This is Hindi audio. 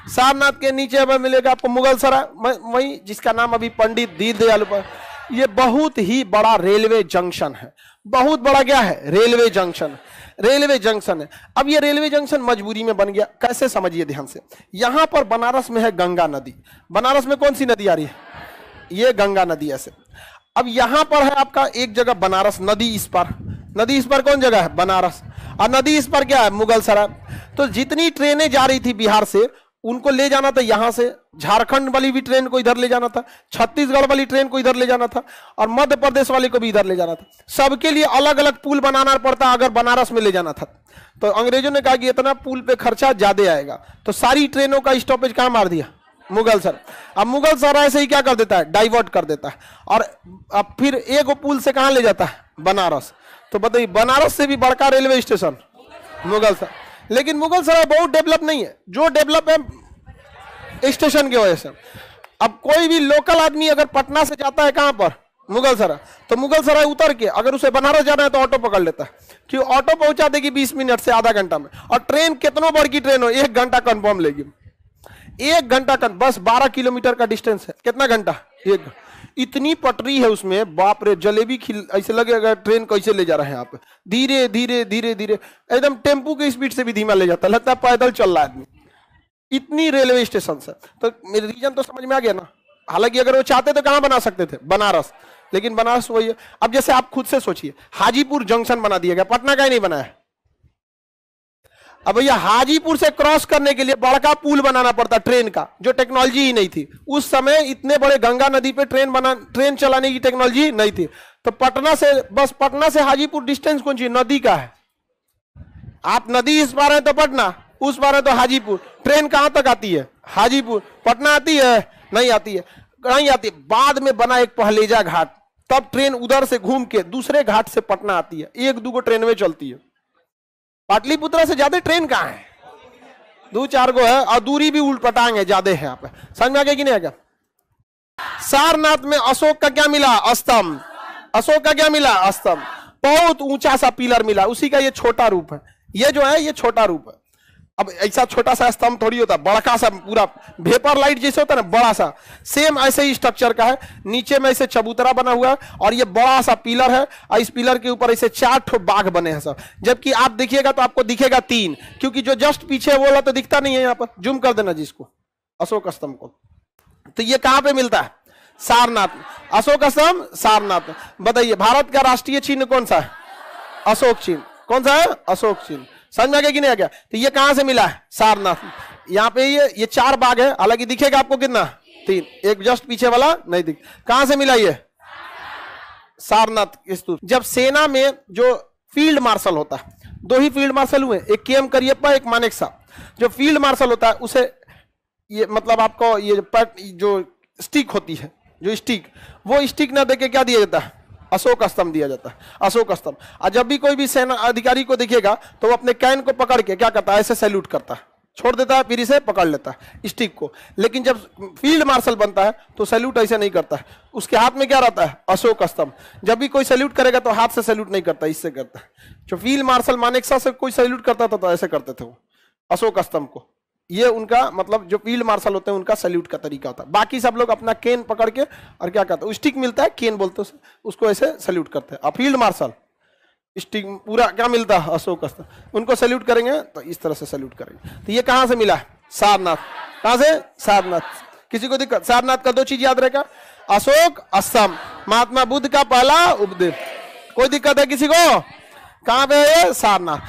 सारनाथ के नीचे अब मिलेगा आपको मुगल सराय, वही जिसका नाम अभी पंडित दीनदयाल उपाध्याय। ये बहुत ही बड़ा रेलवे जंक्शन है, बहुत बड़ा क्या है, रेलवे जंक्शन, रेलवे जंक्शन है। अब ये रेलवे जंक्शन मजबूरी में बन गया, कैसे समझिए ध्यान से। यहां पर बनारस में है गंगा नदी, बनारस में कौन सी नदी आ रही है, ये गंगा नदी ऐसे। अब यहां पर है आपका एक जगह बनारस, नदी इस पर, नदी इस पर कौन जगह है, बनारस, और नदी इस पर क्या है, मुगल सराय। तो जितनी ट्रेनें जा रही थी बिहार से, उनको ले जाना था यहां से, झारखंड वाली भी ट्रेन को इधर ले जाना था, छत्तीसगढ़ वाली ट्रेन को इधर ले जाना था, और मध्य प्रदेश वाले को भी इधर ले जाना था। सबके लिए अलग अलग पुल बनाना पड़ता अगर बनारस में ले जाना था। तो अंग्रेजों ने कहा कि इतना पुल पे खर्चा ज्यादा आएगा, तो सारी ट्रेनों का स्टॉपेज कहां मार दिया, मुगल सराय। अब मुगल सराय से ही क्या कर देता है, डाइवर्ट कर देता है, और अब फिर एक पुल से कहां ले जाता है, बनारस। तो बताइए बनारस से भी बड़का रेलवे स्टेशन मुगल सराय। लेकिन मुगल सराय बहुत डेवलप नहीं है, जो डेवलप है स्टेशन की वजह से। अब कोई भी लोकल आदमी अगर पटना से जाता है कहां पर, मुगल सराय, तो मुगल सराय उतर के अगर उसे बनारस जाना है तो ऑटो पकड़ लेता है, क्यों, ऑटो पहुंचा देगी 20 मिनट से आधा घंटा में, और ट्रेन कितनों बड़ की ट्रेन हो 1 घंटा कंफर्म लेगी, 1 घंटा बस 12 किलोमीटर का डिस्टेंस है, कितना घंटा, 1। इतनी पटरी है उसमें, बाप रे, जलेबी खिल ऐसे लगेगा ट्रेन कैसे ले जा रहे हैं आप, धीरे धीरे धीरे धीरे, एकदम टेम्पू की स्पीड से भी धीमा ले जाता है, लगता है पैदल चल रहा है आदमी, इतनी रेलवे स्टेशन है। तो मेरे रीजन तो समझ में आ गया ना। हालांकि अगर वो चाहते तो कहां बना सकते थे, बनारस, लेकिन बनारस वही है। अब जैसे आप खुद से सोचिए, हाजीपुर जंक्शन बना दिया गया, पटना का ही नहीं बनाया। अब भैया हाजीपुर से क्रॉस करने के लिए बड़का पुल बनाना पड़ता ट्रेन का, जो टेक्नोलॉजी ही नहीं थी उस समय, इतने बड़े गंगा नदी पे ट्रेन चलाने की टेक्नोलॉजी नहीं थी। तो पटना से, बस पटना से हाजीपुर डिस्टेंस कौन सी, नदी का है। आप नदी इस पार है तो पटना, उस पार है तो हाजीपुर। ट्रेन कहां तक आती है, हाजीपुर। पटना आती है, नहीं आती है, नहीं आती। बाद में बना एक पहलेजा घाट, तब ट्रेन उधर से घूम के दूसरे घाट से पटना आती है, 1-2 ट्रेन में चलती है। पाटलिपुत्रा से ज्यादा ट्रेन कहां है, 2-4 गो है, और दूरी भी उल्ट पटांग है, ज्यादा है। आप समझ में आ गया कि नहीं आ गया। सारनाथ में अशोक का क्या मिला, स्तंभ। अशोक का क्या मिला, स्तंभ। बहुत ऊंचा सा पिलर मिला, उसी का ये छोटा रूप है, ये जो है ये छोटा रूप है। अब ऐसा छोटा सा स्तंभ थोड़ी होता, बड़ा सा पूरा वेपर लाइट जैसे होता है ना, बड़ा सा, सेम ऐसे ही स्ट्रक्चर का है। नीचे में ऐसे चबूतरा बना हुआ है, और ये बड़ा सा पिलर है, और इस पिलर के ऊपर ऐसे 4 ठो बाघ बने हैं सब। जबकि आप देखिएगा तो आपको दिखेगा 3, क्योंकि जो जस्ट पीछे वो वाला तो दिखता नहीं है। यहाँ पर जूम कर देना जिसको, अशोक स्तंभ को। तो ये कहां पे मिलता है, सारनाथ। अशोक स्तंभ सारनाथ। बताइए भारत का राष्ट्रीय चिन्ह कौन सा है, अशोक चिन्ह। कौन सा है, अशोक चिन्ह। समझ में आ गया कि नहीं आ गया। तो ये कहां से मिला है, सारनाथ। यहाँ पे ये 4 बाघ है, हालांकि दिखेगा आपको कितना, 3, एक जस्ट पीछे वाला नहीं दिख। कहां से मिला ये, सारनाथ स्तूप। जब सेना में जो फील्ड मार्शल होता है, 2 ही फील्ड मार्शल हुए, एक के एम करियप्पा, एक मानेकशॉ। जो फील्ड मार्शल होता है उसे ये मतलब आपको ये जो स्टिक होती है, जो स्टिक, वो स्टिक ना देके क्या दिया जाता है, अशोक स्तंभ दिया जाता है, अशोक स्तंभ। और जब भी कोई भी सेना अधिकारी को देखिएगा तो वो अपने कैन को पकड़ के क्या करता है, ऐसे सैल्यूट करता है, छोड़ देता है, फिर इसे पकड़ लेता है स्टिक को। लेकिन जब फील्ड मार्शल बनता है तो सैल्यूट ऐसे नहीं करता है, उसके हाथ में क्या रहता है, अशोक स्तंभ। जब भी कोई सैल्यूट करेगा तो हाथ से सैल्यूट नहीं करता, इससे करता है। जो फील्ड मार्शल मानेकशॉ से कोई सैल्यूट करता था तो ऐसे करते थे वो, अशोक स्तंभ को। ये उनका मतलब जो फील्ड मार्शल होते हैं उनका सैल्यूट का तरीका होता है। बाकी सब लोग अपना केन पकड़ के और क्या करते हैं, स्टिक मिलता है, केन बोलते हैं उसको, ऐसे सैल्यूट करते हैं। और फील्ड मार्शल स्टिक पूरा क्या मिलता है, अशोक स्तंभ, उनको सैल्यूट करेंगे तो इस तरह से सैल्यूट करेंगे। तो ये कहां से मिला है, सारनाथ। कहां से, सारनाथ। किसी को दिक्कत, सारनाथ का 2 चीज याद रहेगा, अशोक स्तंभ, महात्मा बुद्ध का पहला उपदेश। कोई दिक्कत है किसी को, कहां पे है, सारनाथ।